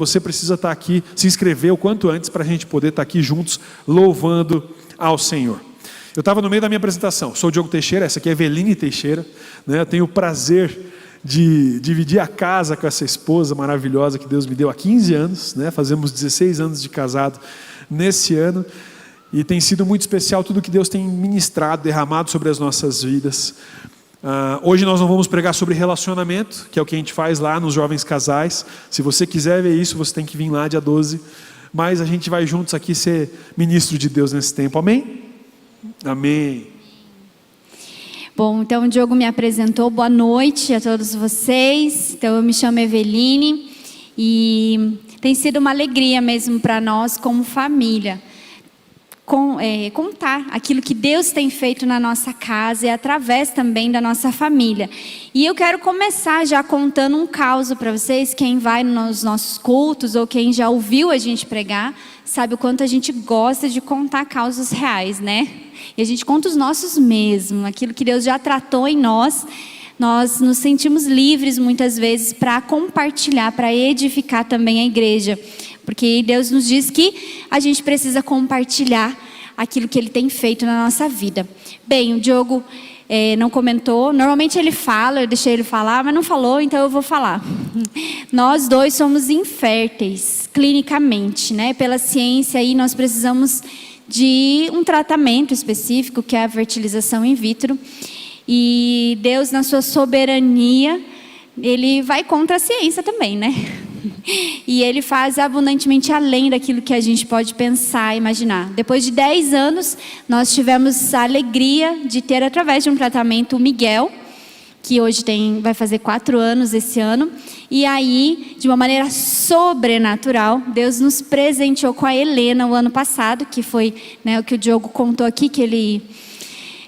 Você precisa estar aqui, se inscrever o quanto antes para a gente poder estar aqui juntos, louvando ao Senhor. Eu estava no meio da minha apresentação, sou o Diogo Teixeira, essa aqui é Eveline Teixeira, né? Eu tenho o prazer de dividir a casa com essa esposa maravilhosa que Deus me deu há 15 anos, né? Fazemos 16 anos de casado nesse ano, e tem sido muito especial tudo que Deus tem ministrado, derramado sobre as nossas vidas. Hoje nós não vamos pregar sobre relacionamento, que é o que a gente faz lá nos Jovens Casais. Se você quiser ver isso, você tem que vir lá dia 12. Mas a gente vai juntos aqui ser ministro de Deus nesse tempo, amém? Amém. Bom, então o Diogo me apresentou, boa noite a todos vocês. Então eu me chamo Eveline e tem sido uma alegria mesmo para nós como família. Contar aquilo que Deus tem feito na nossa casa e através também da nossa família. E eu quero começar já contando um caos para vocês. Quem vai nos nossos cultos ou quem já ouviu a gente pregar, sabe o quanto a gente gosta de contar causos reais, né? E a gente conta os nossos mesmo, aquilo que Deus já tratou em nós. Nós nos sentimos livres muitas vezes para compartilhar, para edificar também a igreja. Porque Deus nos diz que a gente precisa compartilhar aquilo que Ele tem feito na nossa vida. Bem, o Diogo não comentou. Normalmente ele fala, eu deixei ele falar, mas não falou, então eu vou falar. Nós dois somos inférteis, clinicamente, né? Pela ciência aí nós precisamos de um tratamento específico, que é a fertilização in vitro. E Deus, na sua soberania, Ele vai contra a ciência também, né? E Ele faz abundantemente além daquilo que a gente pode pensar, imaginar. Depois de 10 anos, nós tivemos a alegria de ter, através de um tratamento, o Miguel, que hoje vai fazer 4 anos esse ano. E aí, de uma maneira sobrenatural, Deus nos presenteou com a Helena o ano passado, que foi, né, o que o Diogo contou aqui, que ele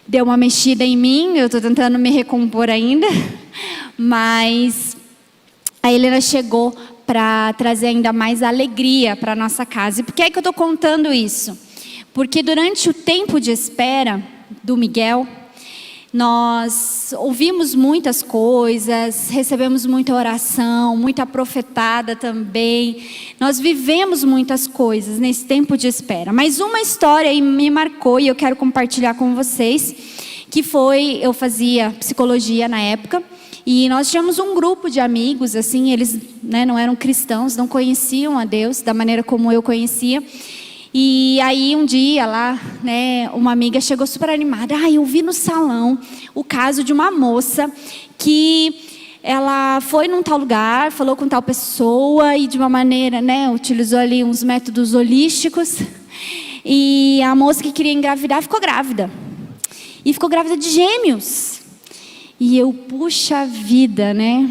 deu uma mexida em mim. Eu estou tentando me recompor ainda, mas a Helena chegou para trazer ainda mais alegria para a nossa casa. E por que é que eu estou contando isso? Porque durante o tempo de espera do Miguel, nós ouvimos muitas coisas, recebemos muita oração, muita profetada também. Nós vivemos muitas coisas nesse tempo de espera. Mas uma história aí me marcou e eu quero compartilhar com vocês, que foi, eu fazia psicologia na época, e nós tínhamos um grupo de amigos, assim, eles, né, não eram cristãos, não conheciam a Deus da maneira como eu conhecia. E aí um dia lá, né, uma amiga chegou super animada. Eu vi no salão o caso de uma moça que ela foi num tal lugar, falou com tal pessoa e de uma maneira, né, utilizou ali uns métodos holísticos. E a moça que queria engravidar ficou grávida. E ficou grávida de gêmeos. E eu, puxa vida, né?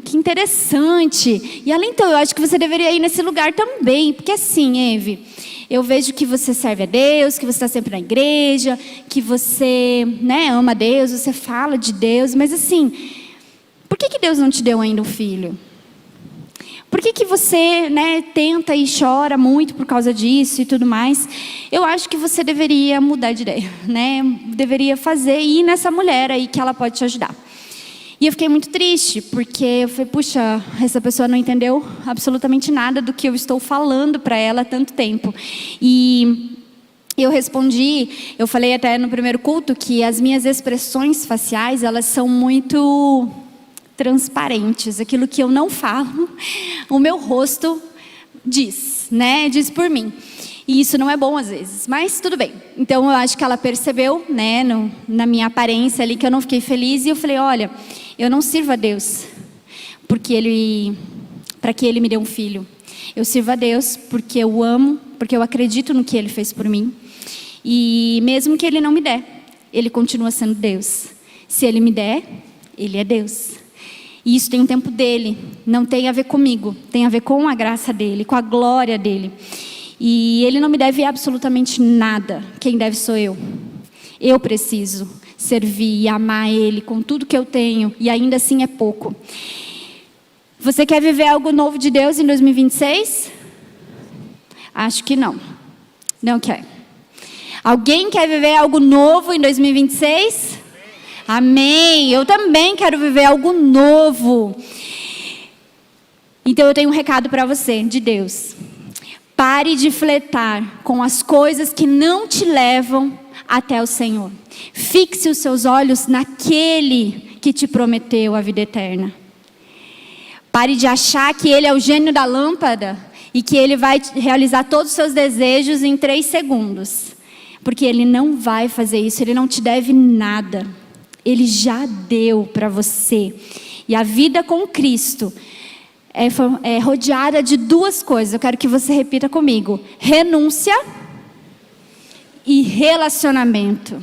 Que interessante. E além então, eu acho que você deveria ir nesse lugar também. Porque assim, Eve, eu vejo que você serve a Deus, que você está sempre na igreja, que você, né, ama a Deus, você fala de Deus. Mas assim, por que Deus não te deu ainda um filho? Por que você, né, tenta e chora muito por causa disso e tudo mais? Eu acho que você deveria mudar de ideia, né? Deveria fazer e ir nessa mulher aí que ela pode te ajudar. E eu fiquei muito triste, porque eu falei, puxa, essa pessoa não entendeu absolutamente nada do que eu estou falando para ela há tanto tempo. E eu respondi, eu falei até no primeiro culto que as minhas expressões faciais, elas são muito transparentes. Aquilo que eu não falo, o meu rosto diz, né? Diz por mim. E isso não é bom às vezes, mas tudo bem. Então eu acho que ela percebeu, né, na minha aparência ali, que eu não fiquei feliz. E eu falei, olha, eu não sirvo a Deus para que Ele me dê um filho. Eu sirvo a Deus porque eu amo, porque eu acredito no que Ele fez por mim. E mesmo que Ele não me der, Ele continua sendo Deus. Se Ele me der, Ele é Deus. E isso tem um tempo dele, não tem a ver comigo, tem a ver com a graça dele, com a glória dele. E Ele não me deve absolutamente nada, quem deve sou eu. Eu preciso servir e amar Ele com tudo que eu tenho, e ainda assim é pouco. Você quer viver algo novo de Deus em 2026? Acho que não. Não quer. Alguém quer viver algo novo em 2026? Amém. Eu também quero viver algo novo. Então eu tenho um recado para você, de Deus. Pare de flertar com as coisas que não te levam até o Senhor. Fixe os seus olhos naquele que te prometeu a vida eterna. Pare de achar que Ele é o gênio da lâmpada e que Ele vai realizar todos os seus desejos em 3 segundos. Porque Ele não vai fazer isso, Ele não te deve nada. Ele já deu para você. E a vida com Cristo é rodeada de 2 coisas. Eu quero que você repita comigo: renúncia e relacionamento.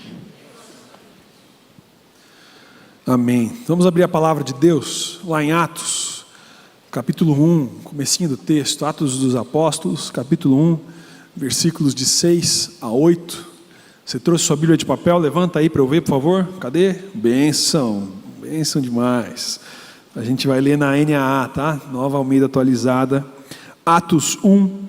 Amém. Vamos abrir a palavra de Deus lá em Atos, capítulo 1, comecinho do texto. Atos dos Apóstolos, capítulo 1, versículos de 6 a 8. Você trouxe sua Bíblia de papel? Levanta aí para eu ver, por favor. Cadê? Bênção, bênção demais. A gente vai ler na NAA, tá? Nova Almeida Atualizada. Atos 1,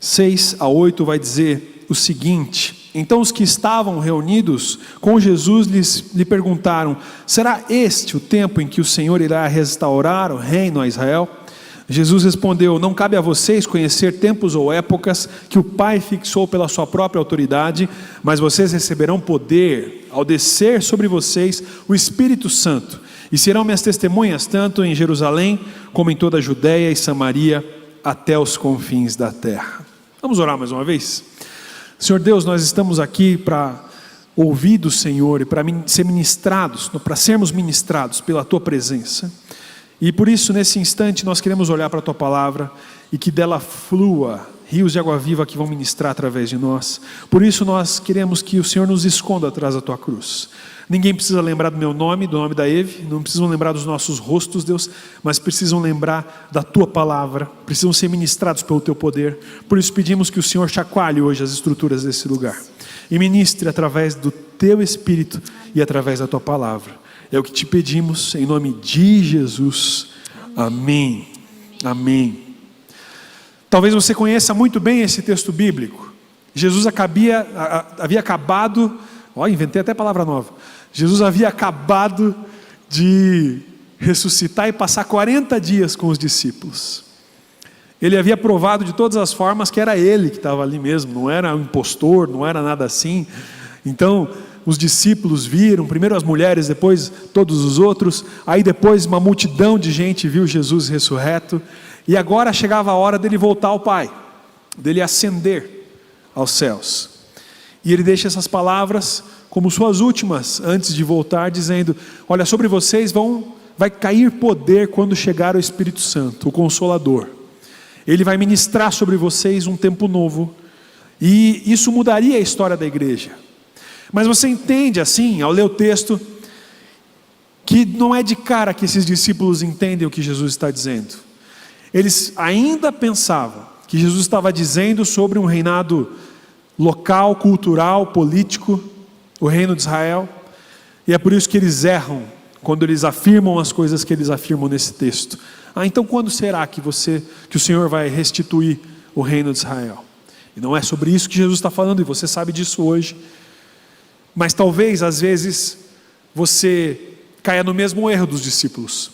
6 a 8 vai dizer o seguinte: então os que estavam reunidos com Jesus lhe perguntaram: será este o tempo em que o Senhor irá restaurar o reino a Israel? Jesus respondeu: não cabe a vocês conhecer tempos ou épocas que o Pai fixou pela sua própria autoridade, mas vocês receberão poder ao descer sobre vocês o Espírito Santo, e serão minhas testemunhas tanto em Jerusalém como em toda a Judeia e Samaria até os confins da terra. Vamos orar mais uma vez? Senhor Deus, nós estamos aqui para ouvir do Senhor e para ser ministrados, para sermos ministrados pela Tua presença. E por isso, nesse instante, nós queremos olhar para a Tua palavra e que dela flua rios de água viva que vão ministrar através de nós. Por isso, nós queremos que o Senhor nos esconda atrás da Tua cruz. Ninguém precisa lembrar do meu nome, do nome da Eve, não precisam lembrar dos nossos rostos, Deus, mas precisam lembrar da Tua palavra, precisam ser ministrados pelo Teu poder. Por isso pedimos que o Senhor chacoalhe hoje as estruturas desse lugar e ministre através do Teu Espírito e através da Tua palavra. É o que te pedimos em nome de Jesus. Amém. Amém. Talvez você conheça muito bem esse texto bíblico. Jesus havia acabado, inventei até palavra nova. Jesus havia acabado de ressuscitar e passar 40 dias com os discípulos. Ele havia provado de todas as formas que era ele que estava ali mesmo, não era um impostor, não era nada assim. Então, os discípulos viram, primeiro as mulheres, depois todos os outros, aí depois uma multidão de gente viu Jesus ressurreto, e agora chegava a hora dele voltar ao Pai, dele ascender aos céus. E ele deixa essas palavras como suas últimas, antes de voltar, dizendo: olha, sobre vocês vai cair poder quando chegar o Espírito Santo, o Consolador. Ele vai ministrar sobre vocês um tempo novo, e isso mudaria a história da igreja. Mas você entende assim, ao ler o texto, que não é de cara que esses discípulos entendem o que Jesus está dizendo. Eles ainda pensavam que Jesus estava dizendo sobre um reinado local, cultural, político, o reino de Israel, e é por isso que eles erram quando eles afirmam as coisas que eles afirmam nesse texto. Então quando será que o Senhor vai restituir o reino de Israel? E não é sobre isso que Jesus está falando, e você sabe disso hoje. Mas talvez, às vezes, você caia no mesmo erro dos discípulos,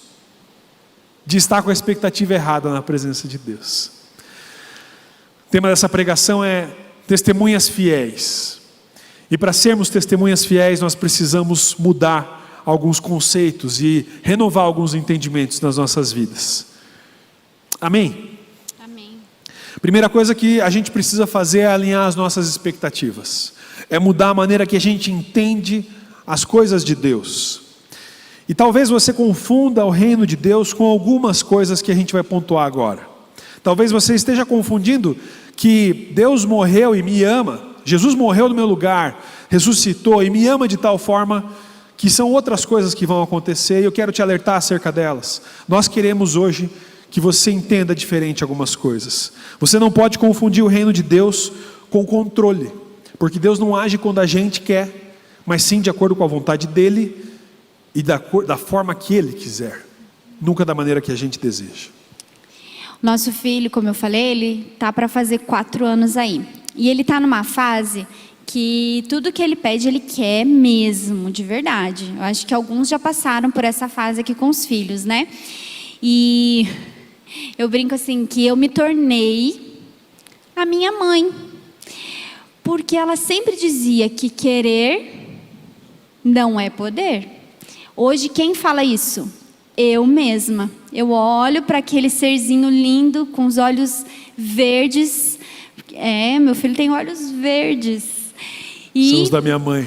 de estar com a expectativa errada na presença de Deus. O tema dessa pregação é testemunhas fiéis. E para sermos testemunhas fiéis, nós precisamos mudar alguns conceitos e renovar alguns entendimentos nas nossas vidas. Amém? Amém. Primeira coisa que a gente precisa fazer é alinhar as nossas expectativas. É mudar a maneira que a gente entende as coisas de Deus. E talvez você confunda o reino de Deus com algumas coisas que a gente vai pontuar agora. Talvez você esteja confundindo que Deus morreu e me ama, Jesus morreu no meu lugar, ressuscitou e me ama de tal forma que são outras coisas que vão acontecer, e eu quero te alertar acerca delas. Nós queremos hoje que você entenda diferente algumas coisas. Você não pode confundir o reino de Deus com controle, porque Deus não age quando a gente quer, mas sim de acordo com a vontade dEle e da forma que Ele quiser, nunca da maneira que a gente deseja. Nosso filho, como eu falei, ele tá para fazer 4 anos aí. E ele tá numa fase que tudo que ele pede, ele quer mesmo, de verdade. Eu acho que alguns já passaram por essa fase aqui com os filhos, né? E Eu brinco assim, que eu me tornei a minha mãe. Porque ela sempre dizia que querer não é poder. Hoje, quem fala isso? Eu mesma. Eu olho para aquele serzinho lindo, com os olhos verdes. Meu filho tem olhos verdes. São os da minha mãe.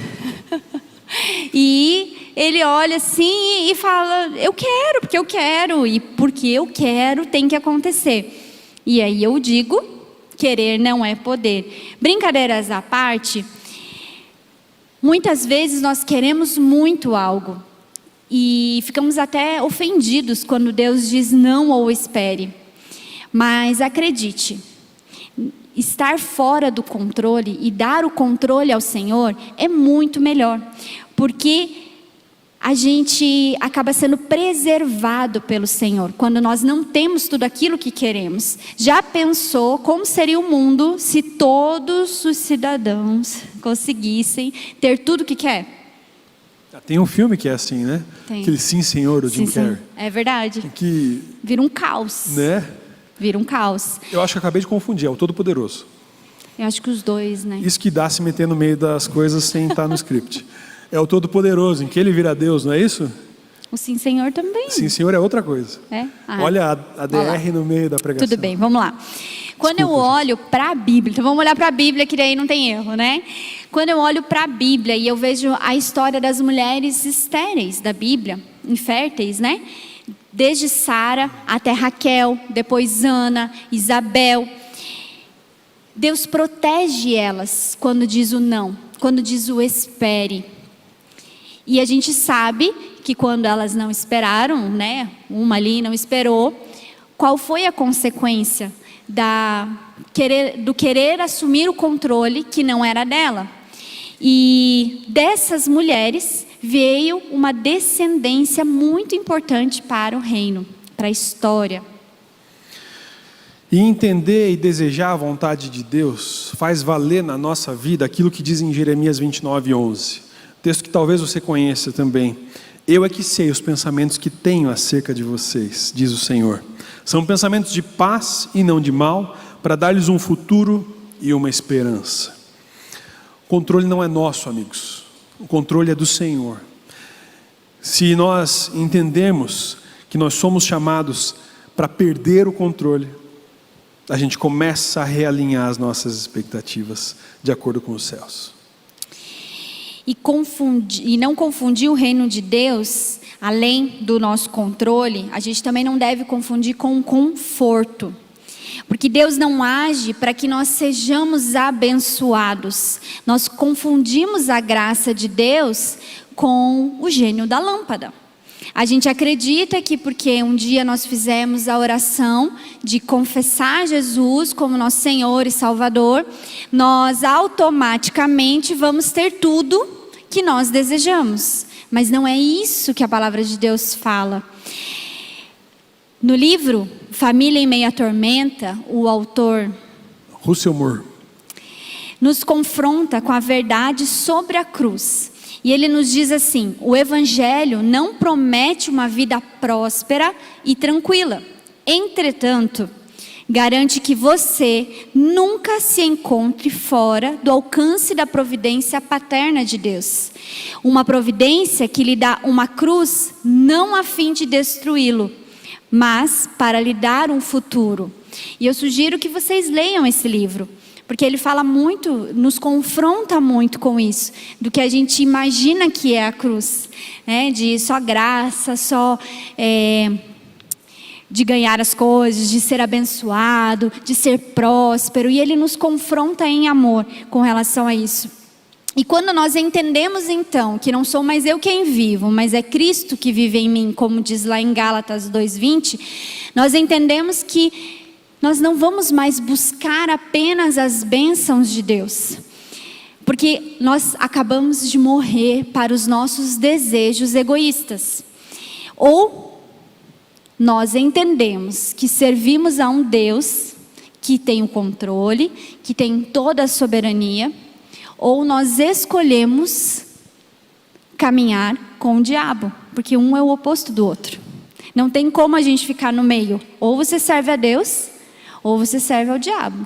E ele olha assim e fala, eu quero, porque eu quero. E porque eu quero tem que acontecer. E aí eu digo, querer não é poder. Brincadeiras à parte, muitas vezes nós queremos muito algo. E ficamos até ofendidos quando Deus diz não ou espere. Mas acredite, estar fora do controle e dar o controle ao Senhor é muito melhor. Porque a gente acaba sendo preservado pelo Senhor quando nós não temos tudo aquilo que queremos. Já pensou como seria o mundo se todos os cidadãos conseguissem ter tudo o que quer? Tem um filme que é assim, né? Tem. Aquele Sim, Senhor, do Jim Carrey. É verdade. Que, Vira um caos. né? Vira um caos. Eu acho que acabei de confundir, é o Todo-Poderoso. Eu acho que os dois, né? Isso que dá se meter no meio das coisas sem estar no script. É o Todo-Poderoso, em que ele vira Deus, não é isso? O Sim Senhor também. Sim, Senhor é outra coisa. É? Olha a DR no meio da pregação. Tudo bem, vamos lá. Quando Desculpa, eu olho para a Bíblia, então vamos olhar para a Bíblia, que daí não tem erro, né? Quando eu olho para a Bíblia e eu vejo a história das mulheres estéreis da Bíblia, inférteis, né? Desde Sara até Raquel, depois Ana, Isabel. Deus protege elas quando diz o não, quando diz o espere. E a gente sabe que quando elas não esperaram, né? Uma ali não esperou, qual foi a consequência do querer assumir o controle que não era dela? E dessas mulheres veio uma descendência muito importante para o reino, para a história. E entender e desejar a vontade de Deus faz valer na nossa vida aquilo que diz em Jeremias 29:11. Texto que talvez você conheça também. Eu é que sei os pensamentos que tenho acerca de vocês, diz o Senhor. São pensamentos de paz e não de mal, para dar-lhes um futuro e uma esperança. O controle não é nosso, amigos. O controle é do Senhor. Se nós entendemos que nós somos chamados para perder o controle, a gente começa a realinhar as nossas expectativas de acordo com os céus. E não confundir o reino de Deus, além do nosso controle, a gente também não deve confundir com conforto. Porque Deus não age para que nós sejamos abençoados. Nós confundimos a graça de Deus com o gênio da lâmpada. A gente acredita que porque um dia nós fizemos a oração de confessar Jesus como nosso Senhor e Salvador, nós automaticamente vamos ter tudo que nós desejamos. Mas não é isso que a palavra de Deus fala. No livro Família em Meio à Tormenta, o autor Russell Moore nos confronta com a verdade sobre a cruz. E ele nos diz assim: o Evangelho não promete uma vida próspera e tranquila. Entretanto, garante que você nunca se encontre fora do alcance da providência paterna de Deus. Uma providência que lhe dá uma cruz não a fim de destruí-lo, mas para lhe dar um futuro. E eu sugiro que vocês leiam esse livro, porque ele fala muito, nos confronta muito com isso, do que a gente imagina que é a cruz, né? De só graça, só de ganhar as coisas, de ser abençoado, de ser próspero. E ele nos confronta em amor com relação a isso. E quando nós entendemos então que não sou mais eu quem vivo, mas é Cristo que vive em mim, como diz lá em Gálatas 2:20, nós entendemos que nós não vamos mais buscar apenas as bênçãos de Deus, porque nós acabamos de morrer para os nossos desejos egoístas. Ou nós entendemos que servimos a um Deus que tem o controle, que tem toda a soberania, ou nós escolhemos caminhar com o diabo, porque um é o oposto do outro. Não tem como a gente ficar no meio. Ou você serve a Deus, ou você serve ao diabo.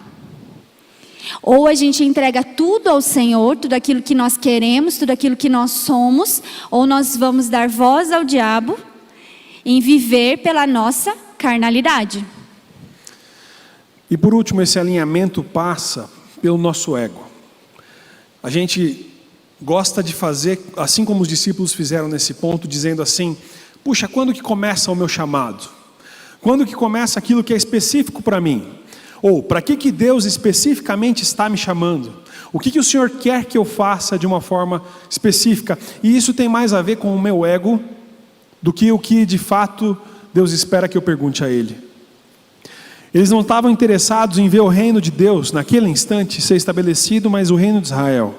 Ou a gente entrega tudo ao Senhor, tudo aquilo que nós queremos, tudo aquilo que nós somos, ou nós vamos dar voz ao diabo em viver pela nossa carnalidade. E por último, esse alinhamento passa pelo nosso ego. A gente gosta de fazer, assim como os discípulos fizeram nesse ponto, dizendo assim: puxa, quando que começa o meu chamado? Quando que começa aquilo que é específico para mim? Ou, para que Deus especificamente está me chamando? O que o Senhor quer que eu faça de uma forma específica? E isso tem mais a ver com o meu ego do que o que de fato Deus espera que eu pergunte a Ele. Eles não estavam interessados em ver o reino de Deus naquele instante ser estabelecido, mas o reino de Israel.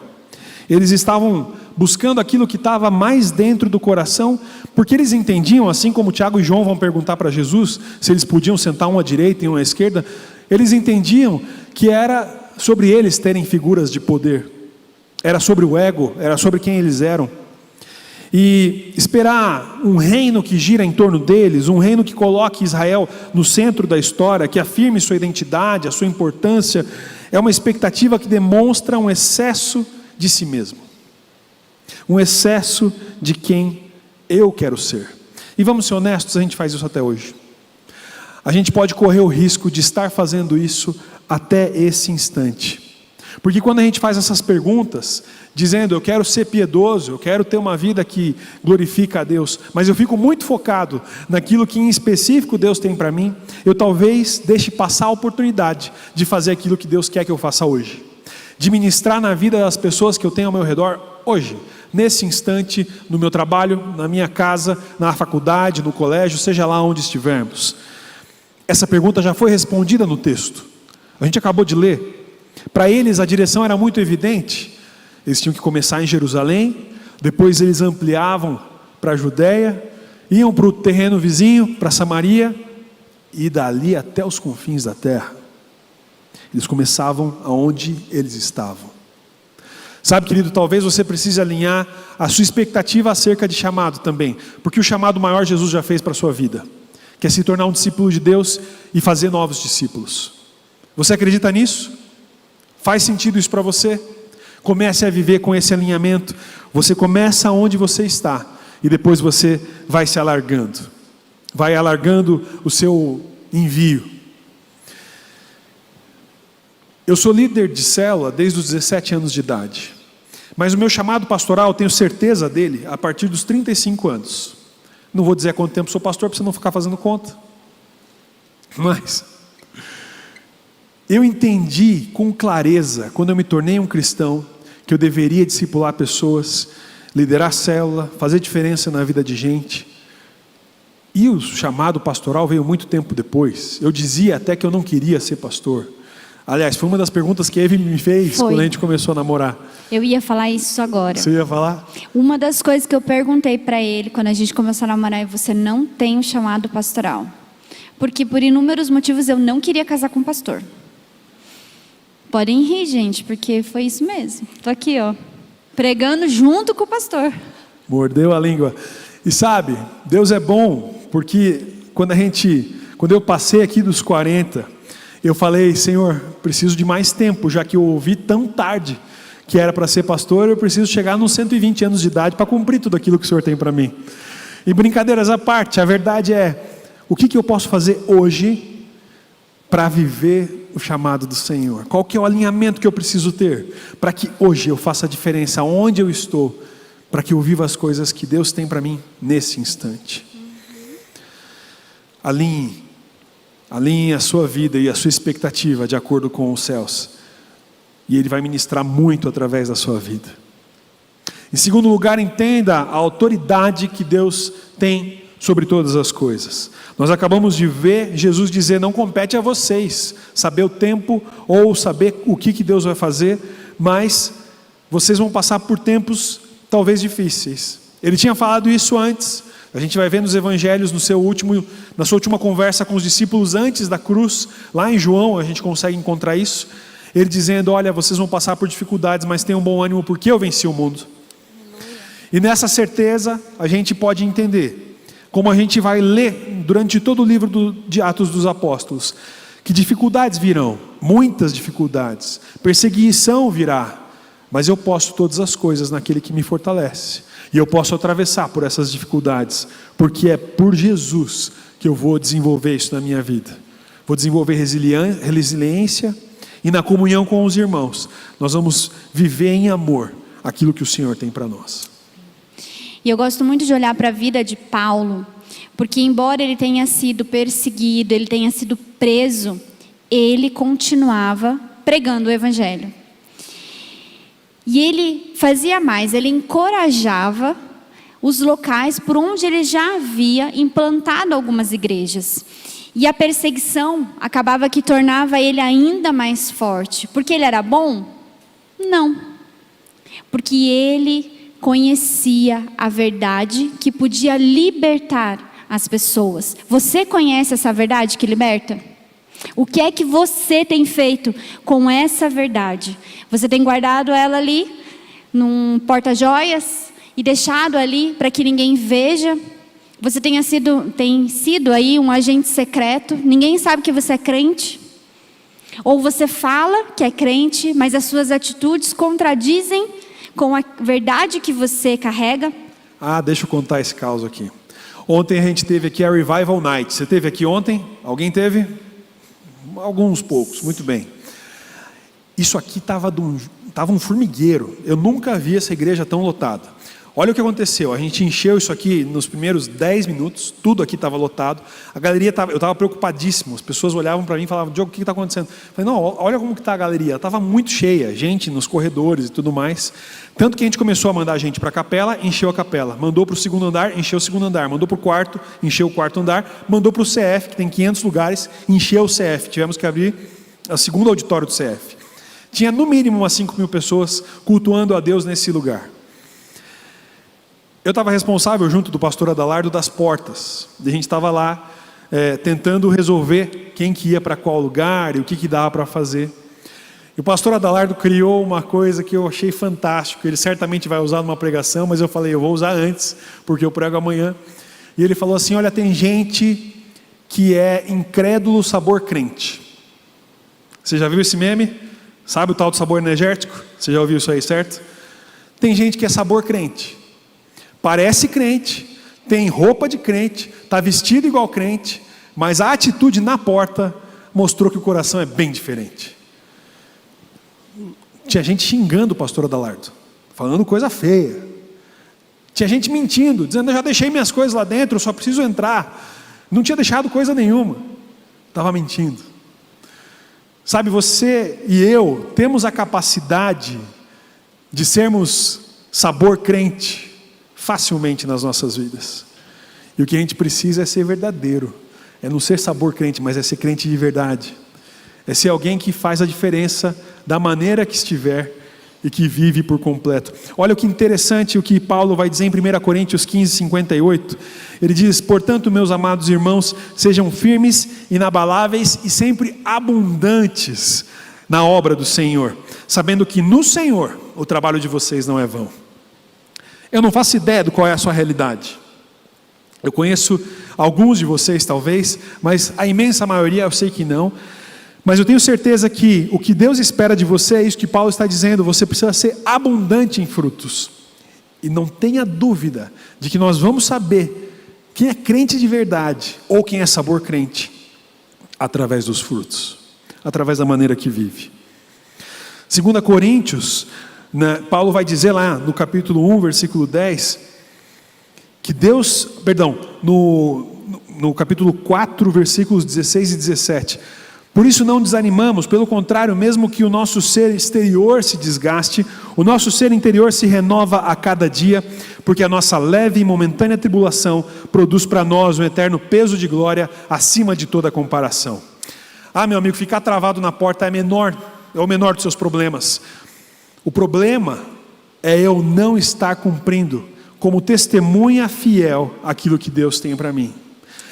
Eles estavam buscando aquilo que estava mais dentro do coração, porque eles entendiam, assim como Tiago e João vão perguntar para Jesus, se eles podiam sentar um à direita e um à esquerda, eles entendiam que era sobre eles terem figuras de poder, era sobre o ego, era sobre quem eles eram. E esperar um reino que gira em torno deles, um reino que coloque Israel no centro da história, que afirme sua identidade, a sua importância, é uma expectativa que demonstra um excesso de si mesmo, um excesso de quem eu quero ser. E vamos ser honestos, a gente faz isso até hoje. A gente pode correr o risco de estar fazendo isso até esse instante. Porque quando a gente faz essas perguntas, dizendo eu quero ser piedoso, eu quero ter uma vida que glorifica a Deus, mas eu fico muito focado naquilo que em específico Deus tem para mim, eu talvez deixe passar a oportunidade de fazer aquilo que Deus quer que eu faça hoje. De ministrar na vida das pessoas que eu tenho ao meu redor hoje, nesse instante, no meu trabalho, na minha casa, na faculdade, no colégio, seja lá onde estivermos. Essa pergunta já foi respondida no texto. A gente acabou de ler. Para eles a direção era muito evidente. Eles tinham que começar em Jerusalém, depois eles ampliavam para a Judéia, iam para o terreno vizinho, para Samaria, e dali até os confins da terra. Eles começavam aonde eles estavam. Sabe, querido, talvez você precise alinhar a sua expectativa acerca de chamado também, porque o chamado maior Jesus já fez para a sua vida, que é se tornar um discípulo de Deus e fazer novos discípulos. Você acredita nisso? Faz sentido isso para você? Comece a viver com esse alinhamento. Você começa onde você está e depois você vai se alargando. Vai alargando o seu envio. Eu sou líder de célula desde os 17 anos de idade. Mas o meu chamado pastoral, tenho certeza dele, a partir dos 35 anos. Não vou dizer há quanto tempo sou pastor, para você não ficar fazendo conta. Mas eu entendi com clareza, quando eu me tornei um cristão, que eu deveria discipular pessoas, liderar célula, fazer diferença na vida de gente. E o chamado pastoral veio muito tempo depois. Eu dizia até que eu não queria ser pastor. Aliás, foi uma das perguntas que a Eve me fez quando a gente começou a namorar. Eu ia falar isso agora. Você ia falar? Uma das coisas que eu perguntei para ele quando a gente começou a namorar é: você não tem um chamado pastoral? Porque por inúmeros motivos eu não queria casar com um pastor. Podem rir, gente, porque foi isso mesmo. Estou aqui, ó, pregando junto com o pastor. Mordeu a língua. E sabe, Deus é bom, porque quando eu passei aqui dos 40, eu falei: Senhor, preciso de mais tempo, já que eu ouvi tão tarde que era para ser pastor, eu preciso chegar nos 120 anos de idade para cumprir tudo aquilo que o Senhor tem para mim. E brincadeiras à parte, a verdade é, o que eu posso fazer hoje para viver o chamado do Senhor? Qual que é o alinhamento que eu preciso ter para que hoje eu faça a diferença onde eu estou, para que eu viva as coisas que Deus tem para mim nesse instante? Alinhe a sua vida e a sua expectativa de acordo com os céus, e Ele vai ministrar muito através da sua vida. Em segundo lugar, entenda a autoridade que Deus tem sobre todas as coisas. Nós acabamos de ver Jesus dizer: não compete a vocês saber o tempo ou saber o que Deus vai fazer, mas vocês vão passar por tempos talvez difíceis. Ele tinha falado isso antes. A gente vai ver nos evangelhos, na sua última conversa com os discípulos antes da cruz, lá em João a gente consegue encontrar isso. Ele dizendo: olha, vocês vão passar por dificuldades, mas tenham bom ânimo, porque eu venci o mundo. E nessa certeza a gente pode entender como a gente vai ler durante todo o livro de Atos dos Apóstolos, que dificuldades virão, muitas dificuldades, perseguição virá, mas eu posso todas as coisas naquele que me fortalece, e eu posso atravessar por essas dificuldades, porque é por Jesus que eu vou desenvolver isso na minha vida. Vou desenvolver resiliência, e na comunhão com os irmãos, nós vamos viver em amor aquilo que o Senhor tem para nós. E eu gosto muito de olhar para a vida de Paulo, porque embora ele tenha sido perseguido, ele tenha sido preso, ele continuava pregando o Evangelho. E ele fazia mais, ele encorajava os locais por onde ele já havia implantado algumas igrejas. E a perseguição acabava que tornava ele ainda mais forte. Porque ele era bom? Não. Porque ele conhecia a verdade que podia libertar as pessoas. Você conhece essa verdade que liberta? O que é que você tem feito com essa verdade? Você tem guardado ela ali num porta-joias e deixado ali para que ninguém veja? Você tem sido aí um agente secreto, ninguém sabe que você é crente? Ou você fala que é crente, mas as suas atitudes contradizem com a verdade que você carrega? Deixa eu contar esse caso aqui. Ontem a gente teve aqui a Revival Night. Você teve aqui ontem? Alguém teve? Alguns poucos, muito bem. Isso aqui estava um formigueiro. Eu nunca vi essa igreja tão lotada. Olha o que aconteceu, a gente encheu isso aqui nos primeiros 10 minutos, tudo aqui estava lotado, a galeria eu estava preocupadíssimo, as pessoas olhavam para mim e falavam: Diogo, o que está acontecendo? Eu falei: não, olha como que está a galeria, estava muito cheia, gente nos corredores e tudo mais, tanto que a gente começou a mandar gente para a capela, encheu a capela, mandou para o segundo andar, encheu o segundo andar, mandou para o quarto, encheu o quarto andar, mandou para o CF, que tem 500 lugares, encheu o CF, tivemos que abrir o segundo auditório do CF. Tinha no mínimo umas 5.000 pessoas cultuando a Deus nesse lugar. Eu estava responsável, junto do pastor Adalardo, das portas. A gente estava lá tentando resolver quem que ia para qual lugar e o que dava para fazer. E o pastor Adalardo criou uma coisa que eu achei fantástico. Ele certamente vai usar numa pregação, mas eu falei: eu vou usar antes, porque eu prego amanhã. E ele falou assim: olha, tem gente que é incrédulo sabor crente. Você já viu esse meme? Sabe o tal do sabor energético? Você já ouviu isso aí, certo? Tem gente que é sabor crente. Parece crente, tem roupa de crente, está vestido igual crente, mas a atitude na porta mostrou que o coração é bem diferente. Tinha gente xingando o pastor Adalardo, falando coisa feia. Tinha gente mentindo, dizendo: eu já deixei minhas coisas lá dentro, eu só preciso entrar. Não tinha deixado coisa nenhuma, estava mentindo. Sabe, você e eu temos a capacidade de sermos sabor crente facilmente nas nossas vidas. E o que a gente precisa é ser verdadeiro. É não ser sabor crente, mas é ser crente de verdade. É ser alguém que faz a diferença da maneira que estiver e que vive por completo. Olha o que interessante o que Paulo vai dizer em 1 Coríntios 15, 58. Ele diz: portanto, meus amados irmãos, sejam firmes, inabaláveis e sempre abundantes na obra do Senhor, sabendo que no Senhor o trabalho de vocês não é vão. Eu não faço ideia de qual é a sua realidade. Eu conheço alguns de vocês talvez, mas a imensa maioria eu sei que não. Mas eu tenho certeza que o que Deus espera de você é isso que Paulo está dizendo: você precisa ser abundante em frutos. E não tenha dúvida de que nós vamos saber quem é crente de verdade ou quem é sabor crente através dos frutos, através da maneira que vive. 2 Coríntios, Paulo vai dizer lá no capítulo 1, versículo 10, que no capítulo 4, versículos 16 e 17, por isso não desanimamos, pelo contrário, mesmo que o nosso ser exterior se desgaste, o nosso ser interior se renova a cada dia, porque a nossa leve e momentânea tribulação produz para nós um eterno peso de glória acima de toda comparação. Meu amigo, ficar travado na porta é o menor dos seus problemas. O problema é eu não estar cumprindo como testemunha fiel aquilo que Deus tem para mim.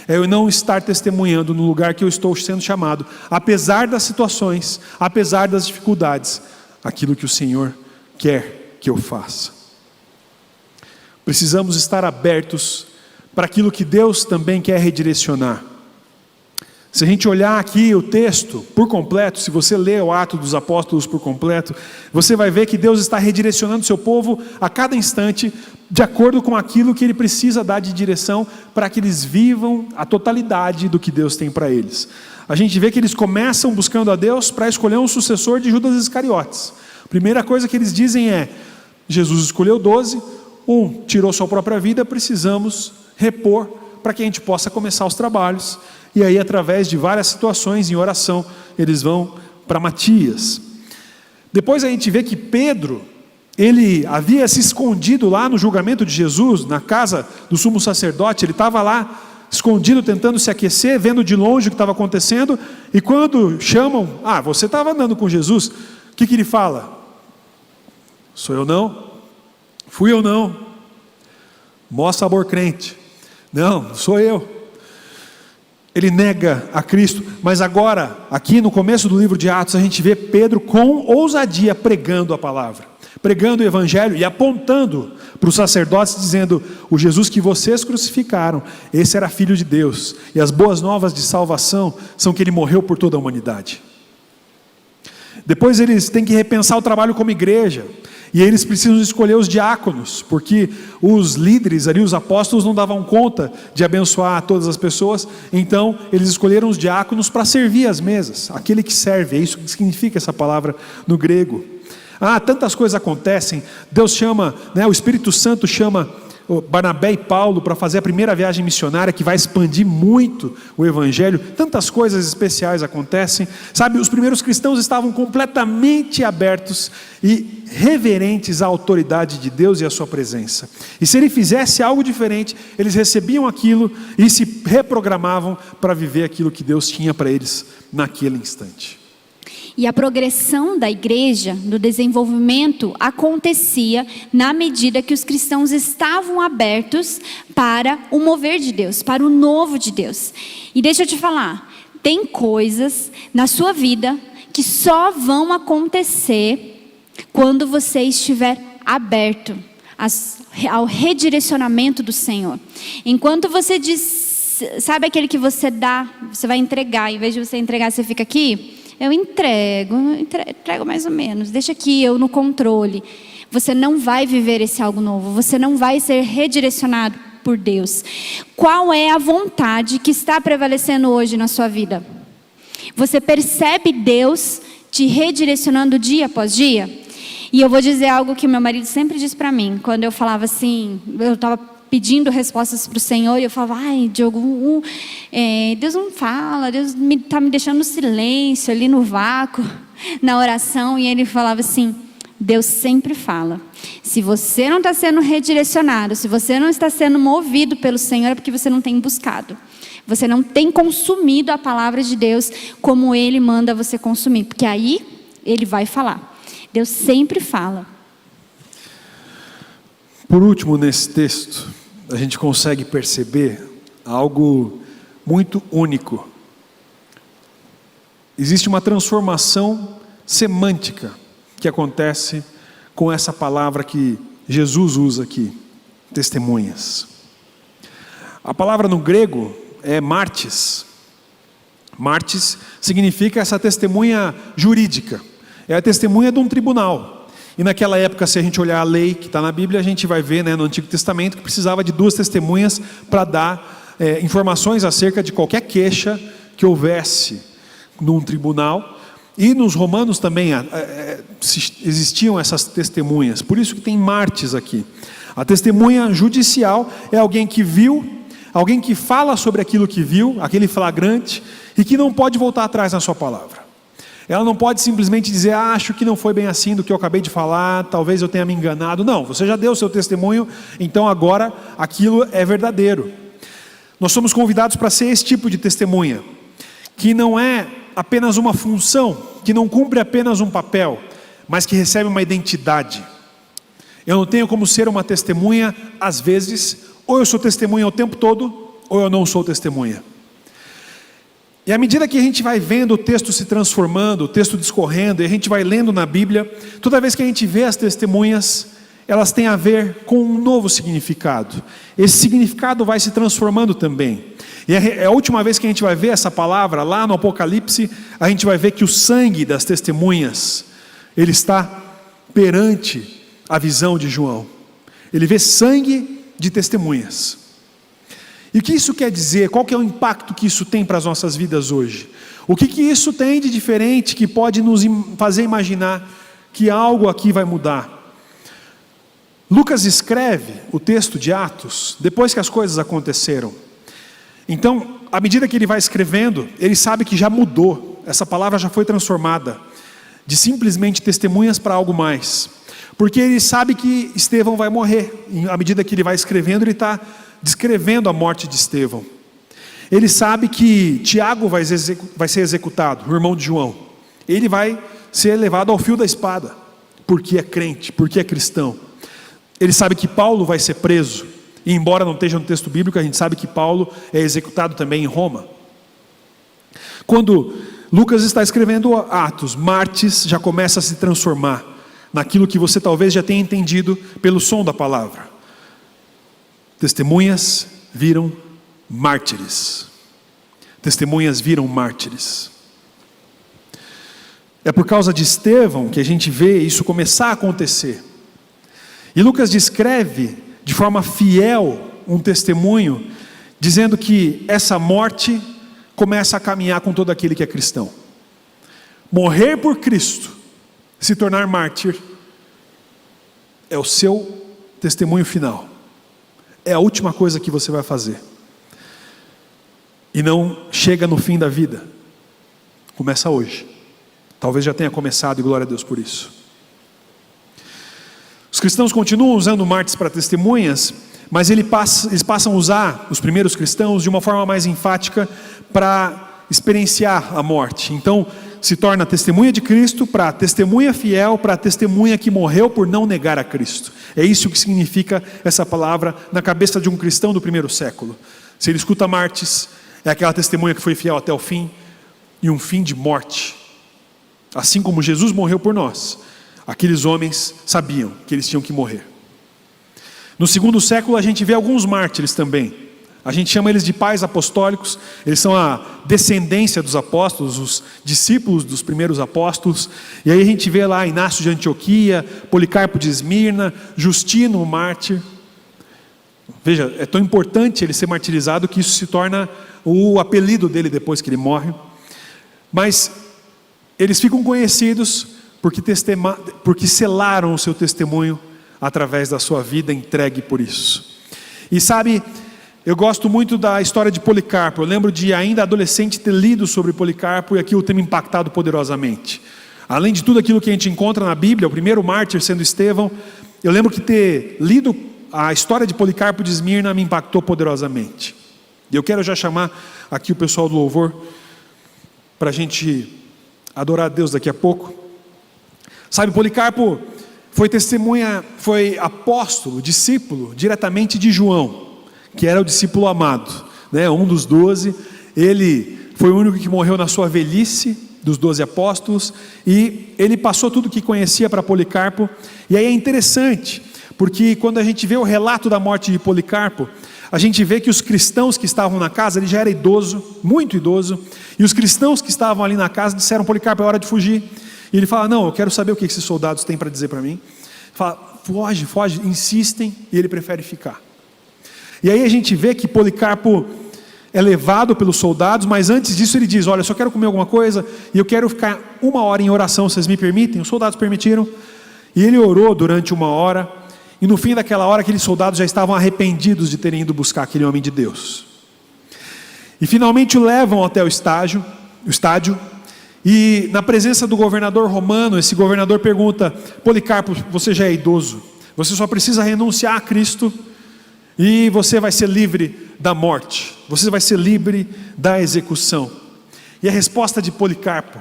É eu não estar testemunhando no lugar que eu estou sendo chamado, apesar das situações, apesar das dificuldades, aquilo que o Senhor quer que eu faça. Precisamos estar abertos para aquilo que Deus também quer redirecionar. Se a gente olhar aqui o texto por completo, se você ler o Atos dos Apóstolos por completo, você vai ver que Deus está redirecionando o seu povo a cada instante, de acordo com aquilo que Ele precisa dar de direção, para que eles vivam a totalidade do que Deus tem para eles. A gente vê que eles começam buscando a Deus para escolher um sucessor de Judas Iscariotes. A primeira coisa que eles dizem é: Jesus escolheu 12, um tirou sua própria vida, precisamos repor para que a gente possa começar os trabalhos. E aí, através de várias situações em oração, eles vão para Matias. Depois a gente vê que Pedro, ele havia se escondido lá no julgamento de Jesus, na casa do sumo sacerdote. Ele estava lá escondido, tentando se aquecer, vendo de longe o que estava acontecendo. E quando chamam: você estava andando com Jesus, o que ele fala? Sou eu não? Fui eu não? Mostra sabor crente. Não, sou eu. Ele nega a Cristo. Mas agora, aqui no começo do livro de Atos, a gente vê Pedro com ousadia pregando a palavra, pregando o evangelho e apontando para os sacerdotes, dizendo: o Jesus que vocês crucificaram, esse era filho de Deus, e as boas novas de salvação são que ele morreu por toda a humanidade. Depois eles têm que repensar o trabalho como igreja, e eles precisam escolher os diáconos, porque os líderes ali, os apóstolos, não davam conta de abençoar todas as pessoas. Então eles escolheram os diáconos para servir as mesas, aquele que serve, é isso que significa essa palavra no grego. Tantas coisas acontecem. Deus chama, o Espírito Santo chama Barnabé e Paulo para fazer a primeira viagem missionária, que vai expandir muito o evangelho. Tantas coisas especiais acontecem, sabe? Os primeiros cristãos estavam completamente abertos e reverentes à autoridade de Deus e à sua presença, e se ele fizesse algo diferente, eles recebiam aquilo e se reprogramavam para viver aquilo que Deus tinha para eles naquele instante. E a progressão da igreja, do desenvolvimento, acontecia na medida que os cristãos estavam abertos para o mover de Deus, para o novo de Deus. E deixa eu te falar, tem coisas na sua vida que só vão acontecer quando você estiver aberto ao redirecionamento do Senhor. Enquanto você diz, sabe aquele que você dá, você vai entregar, em vez de você entregar, você fica aqui... Eu entrego mais ou menos, deixa aqui eu no controle. Você não vai viver esse algo novo, você não vai ser redirecionado por Deus. Qual é a vontade que está prevalecendo hoje na sua vida? Você percebe Deus te redirecionando dia após dia? E eu vou dizer algo que meu marido sempre disse para mim, quando eu falava assim, eu estava pedindo respostas para o Senhor, e eu falava: Diogo, Deus não fala, Deus está me deixando no silêncio, ali no vácuo, na oração. E ele falava assim: Deus sempre fala. Se você não está sendo redirecionado, se você não está sendo movido pelo Senhor, é porque você não tem buscado. Você não tem consumido a palavra de Deus como Ele manda você consumir, porque aí Ele vai falar. Deus sempre fala. Por último, nesse texto, a gente consegue perceber algo muito único. Existe uma transformação semântica que acontece com essa palavra que Jesus usa aqui, testemunhas. A palavra no grego é martis. Martis significa essa testemunha jurídica. É a testemunha de um tribunal. E naquela época, se a gente olhar a lei que está na Bíblia, a gente vai ver, no Antigo Testamento, que precisava de 2 testemunhas para dar informações acerca de qualquer queixa que houvesse num tribunal. E nos Romanos também existiam essas testemunhas, por isso que tem martis aqui. A testemunha judicial é alguém que viu, alguém que fala sobre aquilo que viu, aquele flagrante, e que não pode voltar atrás na sua palavra. Ela não pode simplesmente dizer: acho que não foi bem assim do que eu acabei de falar, talvez eu tenha me enganado. Não, você já deu o seu testemunho, então agora aquilo é verdadeiro. Nós somos convidados para ser esse tipo de testemunha, que não é apenas uma função, que não cumpre apenas um papel, mas que recebe uma identidade. Eu não tenho como ser uma testemunha, às vezes, ou eu sou testemunha o tempo todo, ou eu não sou testemunha. E à medida que a gente vai vendo o texto se transformando, o texto discorrendo, e a gente vai lendo na Bíblia, toda vez que a gente vê as testemunhas, elas têm a ver com um novo significado. Esse significado vai se transformando também. E é a última vez que a gente vai ver essa palavra, lá no Apocalipse, a gente vai ver que o sangue das testemunhas, ele está perante a visão de João. Ele vê sangue de testemunhas. E o que isso quer dizer? Qual que é o impacto que isso tem para as nossas vidas hoje? O que isso tem de diferente que pode nos fazer imaginar que algo aqui vai mudar? Lucas escreve o texto de Atos depois que as coisas aconteceram. Então, à medida que ele vai escrevendo, ele sabe que já mudou, essa palavra já foi transformada de simplesmente testemunhas para algo mais, porque ele sabe que Estevão vai morrer, e à medida que ele vai escrevendo, ele está descrevendo a morte de Estevão. Ele sabe que Tiago vai ser executado, o irmão de João. Ele vai ser levado ao fio da espada, porque é crente, porque é cristão. Ele sabe que Paulo vai ser preso, e embora não esteja no texto bíblico, a gente sabe que Paulo é executado também em Roma. Quando Lucas está escrevendo Atos, Martes já começa a se transformar naquilo que você talvez já tenha entendido pelo som da palavra. Testemunhas viram mártires. Testemunhas viram mártires. É por causa de Estevão que a gente vê isso começar a acontecer. E Lucas descreve de forma fiel um testemunho, dizendo que essa morte começa a caminhar com todo aquele que é cristão. Morrer por Cristo, se tornar mártir, é o seu testemunho final. É a última coisa que você vai fazer. E não chega no fim da vida. Começa hoje. Talvez já tenha começado, e glória a Deus por isso. Os cristãos continuam usando mártires para testemunhas, mas eles passam a usar, os primeiros cristãos, de uma forma mais enfática para experienciar a morte. Então, se torna testemunha de Cristo, para testemunha fiel, para testemunha que morreu por não negar a Cristo. É isso que significa essa palavra na cabeça de um cristão do primeiro século. Se ele escuta mártires, é aquela testemunha que foi fiel até o fim, e um fim de morte. Assim como Jesus morreu por nós, aqueles homens sabiam que eles tinham que morrer. No segundo século a gente vê alguns mártires também. A gente chama eles de pais apostólicos. Eles são a descendência dos apóstolos, os discípulos dos primeiros apóstolos. E aí a gente vê lá Inácio de Antioquia, Policarpo de Esmirna, Justino, o mártir. Veja, é tão importante ele ser martirizado que isso se torna o apelido dele depois que ele morre. Mas eles ficam conhecidos porque selaram o seu testemunho através da sua vida entregue por isso. E sabe, eu gosto muito da história de Policarpo. Eu lembro de ainda adolescente ter lido sobre Policarpo e aquilo ter me impactado poderosamente. Além de tudo aquilo que a gente encontra na Bíblia, o primeiro mártir sendo Estevão, eu lembro que ter lido a história de Policarpo de Esmirna me impactou poderosamente. E eu quero já chamar aqui o pessoal do louvor para a gente adorar a Deus daqui a pouco. Sabe, Policarpo foi testemunha, foi apóstolo, discípulo diretamente de João, que era o discípulo amado, né? Um dos 12. Ele foi o único que morreu na sua velhice, dos 12 apóstolos, e ele passou tudo que conhecia para Policarpo. E aí é interessante, porque quando a gente vê o relato da morte de Policarpo, a gente vê que os cristãos que estavam na casa, ele já era idoso, muito idoso, e os cristãos que estavam ali na casa disseram: Policarpo, é hora de fugir. E ele fala: não, eu quero saber o que esses soldados têm para dizer para mim. Fala: foge, foge, insistem, e ele prefere ficar. E aí a gente vê que Policarpo é levado pelos soldados, mas antes disso ele diz: olha, eu só quero comer alguma coisa, e eu quero ficar 1 hora em oração, vocês me permitem? Os soldados permitiram, e ele orou durante 1 hora, e no fim daquela hora aqueles soldados já estavam arrependidos de terem ido buscar aquele homem de Deus. E finalmente o levam até o estádio, e na presença do governador romano, esse governador pergunta: Policarpo, você já é idoso, você só precisa renunciar a Cristo e você vai ser livre da morte, você vai ser livre da execução. E a resposta de Policarpo,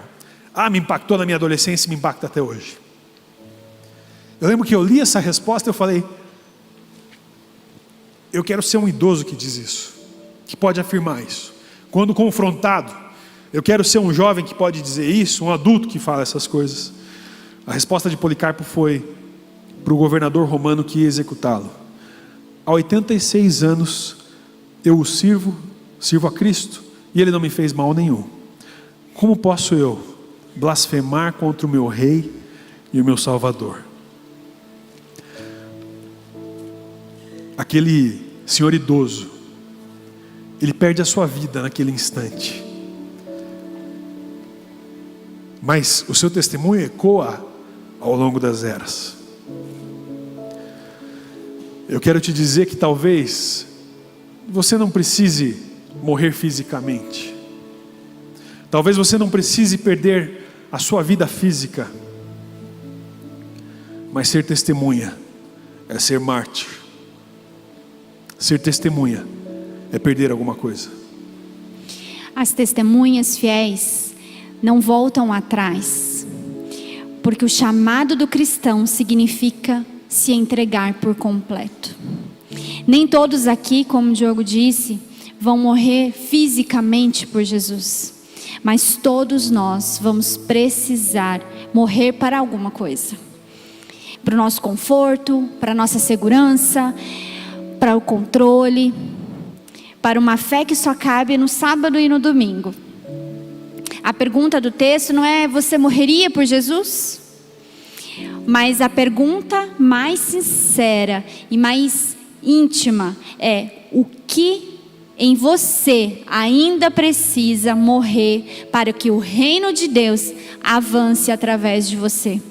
me impactou na minha adolescência e me impacta até hoje. Eu lembro que eu li essa resposta e eu falei: eu quero ser um idoso que diz isso, que pode afirmar isso. Quando confrontado, eu quero ser um jovem que pode dizer isso, um adulto que fala essas coisas. A resposta de Policarpo foi: para o governador romano que ia executá-lo: há 86 anos eu o sirvo a Cristo, e ele não me fez mal nenhum. Como posso eu blasfemar contra o meu rei e o meu Salvador? Aquele senhor idoso, ele perde a sua vida naquele instante, mas o seu testemunho ecoa ao longo das eras. Eu quero te dizer que talvez você não precise morrer fisicamente, talvez você não precise perder a sua vida física, mas ser testemunha é ser mártir. Ser testemunha é perder alguma coisa. As testemunhas fiéis não voltam atrás, porque o chamado do cristão significa se entregar por completo. Nem todos aqui, como o Diogo disse, vão morrer fisicamente por Jesus, mas todos nós vamos precisar morrer para alguma coisa, para o nosso conforto, para a nossa segurança, para o controle, para uma fé que só cabe no sábado e no domingo. A pergunta do texto não é: você morreria por Jesus? Mas a pergunta mais sincera e mais íntima é: o que em você ainda precisa morrer para que o reino de Deus avance através de você?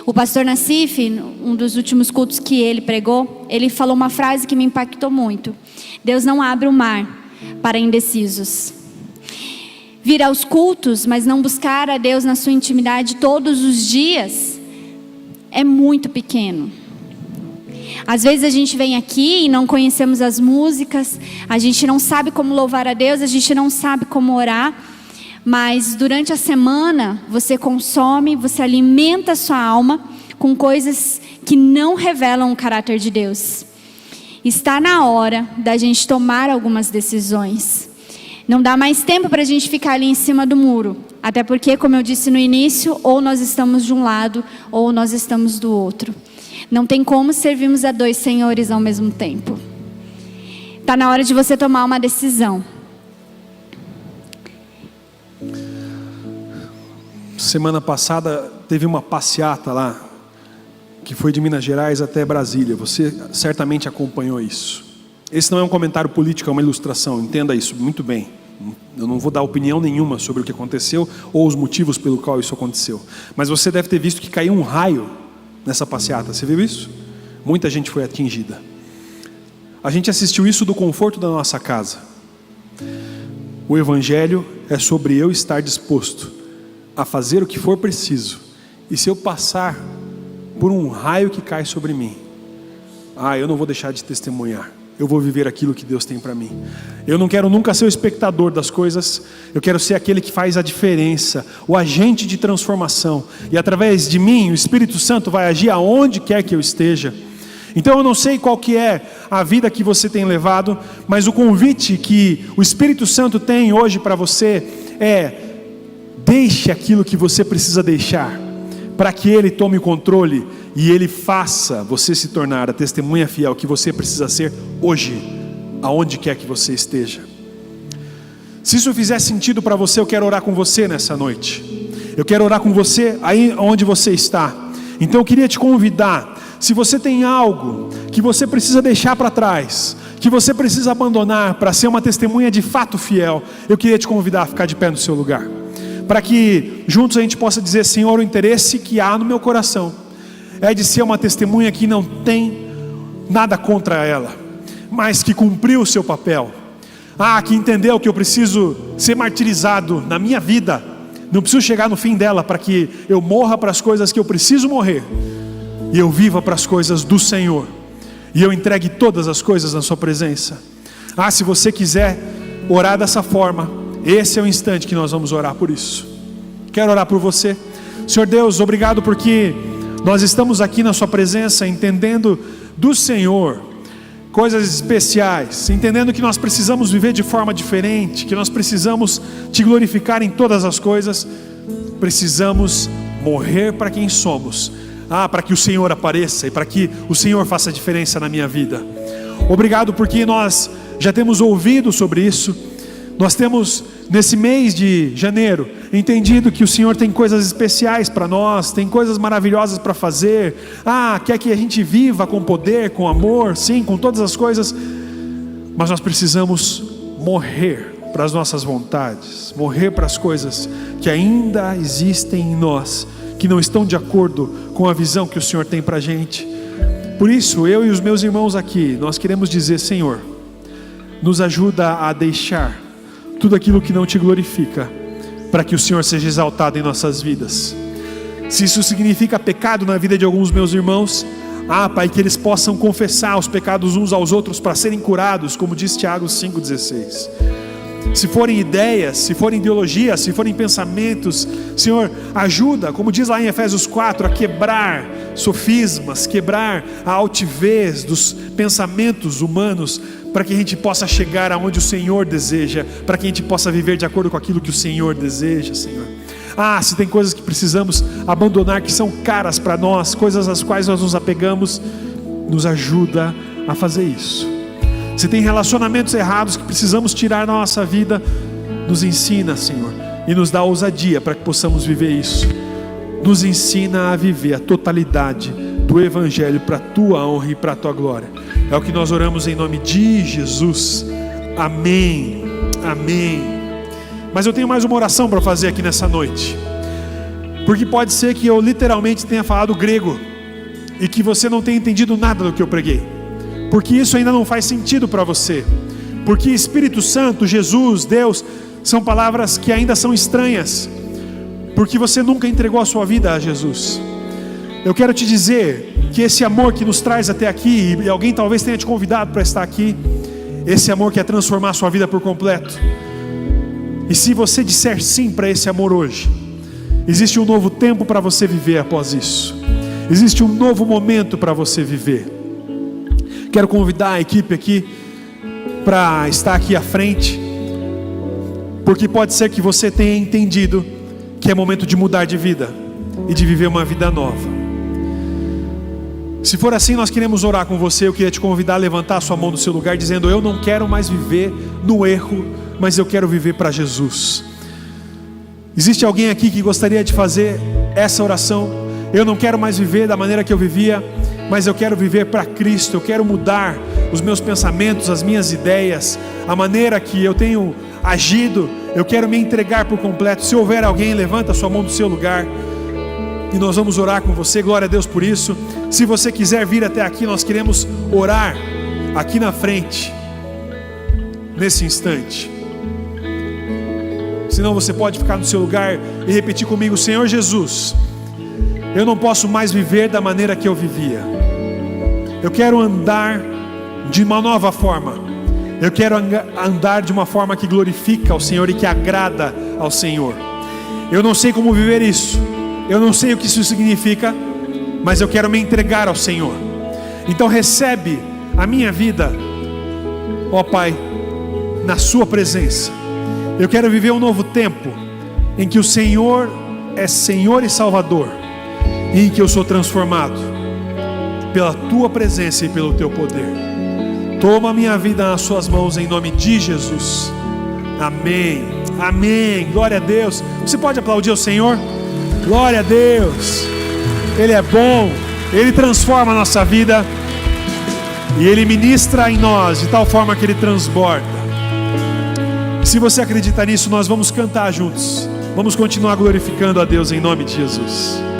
O pastor Nassif, um dos últimos cultos que ele pregou, ele falou uma frase que me impactou muito: Deus não abre o mar para indecisos. Vir aos cultos, mas não buscar a Deus na sua intimidade todos os dias, é muito pequeno. Às vezes a gente vem aqui e não conhecemos as músicas, a gente não sabe como louvar a Deus, a gente não sabe como orar, mas durante a semana você consome, você alimenta a sua alma com coisas que não revelam o caráter de Deus. Está na hora da gente tomar algumas decisões. Não dá mais tempo para a gente ficar ali em cima do muro. Até porque, como eu disse no início, ou nós estamos de um lado, ou nós estamos do outro. Não tem como servirmos a dois senhores ao mesmo tempo. Está na hora de você tomar uma decisão. Semana passada teve uma passeata lá, que foi de Minas Gerais até Brasília. Você certamente acompanhou isso. Esse não é um comentário político, é uma ilustração, entenda isso muito bem. Eu não vou dar opinião nenhuma sobre o que aconteceu ou os motivos pelo qual isso aconteceu. Mas você deve ter visto que caiu um raio nessa passeata. Você viu isso? Muita gente foi atingida. A gente assistiu isso do conforto da nossa casa. O Evangelho é sobre eu estar disposto a fazer o que for preciso. E se eu passar por um raio que cai sobre mim, eu não vou deixar de testemunhar. Eu vou viver aquilo que Deus tem para mim. Eu não quero nunca ser o espectador das coisas. Eu quero ser aquele que faz a diferença, o agente de transformação. E através de mim, o Espírito Santo vai agir aonde quer que eu esteja. Então eu não sei qual que é a vida que você tem levado, mas o convite que o Espírito Santo tem hoje para você é: deixe aquilo que você precisa deixar, para que Ele tome o controle e Ele faça você se tornar a testemunha fiel que você precisa ser hoje, aonde quer que você esteja. Se isso fizer sentido para você, eu quero orar com você nessa noite. Eu quero orar com você aí onde você está. Então eu queria te convidar, se você tem algo que você precisa deixar para trás, que você precisa abandonar para ser uma testemunha de fato fiel, eu queria te convidar a ficar de pé no seu lugar, para que juntos a gente possa dizer: Senhor, o interesse que há no meu coração é de ser uma testemunha que não tem nada contra ela, mas que cumpriu o seu papel, que entendeu que eu preciso ser martirizado na minha vida, não preciso chegar no fim dela para que eu morra para as coisas que eu preciso morrer, e eu viva para as coisas do Senhor, e eu entregue todas as coisas na sua presença. Se você quiser orar dessa forma, esse é o instante que nós vamos orar por isso. Quero orar por você. Senhor Deus, obrigado porque nós estamos aqui na sua presença, entendendo do Senhor coisas especiais, entendendo que nós precisamos viver de forma diferente, que nós precisamos te glorificar em todas as coisas, precisamos morrer para quem somos, para que o Senhor apareça e para que o Senhor faça a diferença na minha vida. Obrigado porque nós já temos ouvido sobre isso. Nós temos nesse mês de janeiro entendido que o Senhor tem coisas especiais para nós, tem coisas maravilhosas para fazer. Quer que a gente viva com poder, com amor, sim, com todas as coisas. Mas nós precisamos morrer para as nossas vontades, morrer para as coisas que ainda existem em nós, que não estão de acordo com a visão que o Senhor tem para a gente. Por isso, eu e os meus irmãos aqui, nós queremos dizer: Senhor, nos ajuda a deixar tudo aquilo que não te glorifica, para que o Senhor seja exaltado em nossas vidas. Se isso significa pecado na vida de alguns meus irmãos, Pai, que eles possam confessar os pecados uns aos outros para serem curados, como diz Tiago 5,16. Se forem ideias, se forem ideologias, se forem pensamentos, Senhor, ajuda, como diz lá em Efésios 4, a quebrar sofismas, quebrar a altivez dos pensamentos humanos, para que a gente possa chegar aonde o Senhor deseja, para que a gente possa viver de acordo com aquilo que o Senhor deseja, Senhor. Se tem coisas que precisamos abandonar, que são caras para nós, coisas às quais nós nos apegamos, nos ajuda a fazer isso. Se tem relacionamentos errados que precisamos tirar da nossa vida, nos ensina, Senhor, e nos dá ousadia para que possamos viver isso. Nos ensina a viver a totalidade do Evangelho para a Tua honra e para a Tua glória. É o que nós oramos em nome de Jesus. Amém. Amém. Mas eu tenho mais uma oração para fazer aqui nessa noite, porque pode ser que eu literalmente tenha falado grego e que você não tenha entendido nada do que eu preguei, porque isso ainda não faz sentido para você, porque Espírito Santo, Jesus, Deus, são palavras que ainda são estranhas, porque você nunca entregou a sua vida a Jesus. Eu quero te dizer que esse amor que nos traz até aqui, e alguém talvez tenha te convidado para estar aqui, esse amor quer transformar a sua vida por completo. E se você disser sim para esse amor hoje, existe um novo tempo para você viver após isso. Existe um novo momento para você viver. Quero convidar a equipe aqui para estar aqui à frente, porque pode ser que você tenha entendido que é momento de mudar de vida e de viver uma vida nova. Se for assim, nós queremos orar com você. Eu queria te convidar a levantar a sua mão do seu lugar, dizendo: eu não quero mais viver no erro, mas eu quero viver para Jesus. Existe alguém aqui que gostaria de fazer essa oração? Eu não quero mais viver da maneira que eu vivia, mas eu quero viver para Cristo. Eu quero mudar os meus pensamentos, as minhas ideias, a maneira que eu tenho agido. Eu quero me entregar por completo. Se houver alguém, levanta a sua mão do seu lugar e nós vamos orar com você. Glória a Deus por isso. Se você quiser vir até aqui, nós queremos orar aqui na frente, nesse instante. Senão você pode ficar no seu lugar e repetir comigo: Senhor Jesus, eu não posso mais viver da maneira que eu vivia. Eu quero andar de uma nova forma. Eu quero andar de uma forma que glorifica ao Senhor e que agrada ao Senhor. Eu não sei como viver isso, eu não sei o que isso significa, mas eu quero me entregar ao Senhor. Então recebe a minha vida, ó Pai, na sua presença. Eu quero viver um novo tempo em que o Senhor é Senhor e Salvador, e em que eu sou transformado pela Tua presença e pelo Teu poder. Toma a minha vida nas Suas mãos em nome de Jesus. Amém. Amém. Glória a Deus. Você pode aplaudir o Senhor? Glória a Deus. Ele é bom, Ele transforma a nossa vida e Ele ministra em nós de tal forma que Ele transborda. Se você acredita nisso, nós vamos cantar juntos. Vamos continuar glorificando a Deus em nome de Jesus.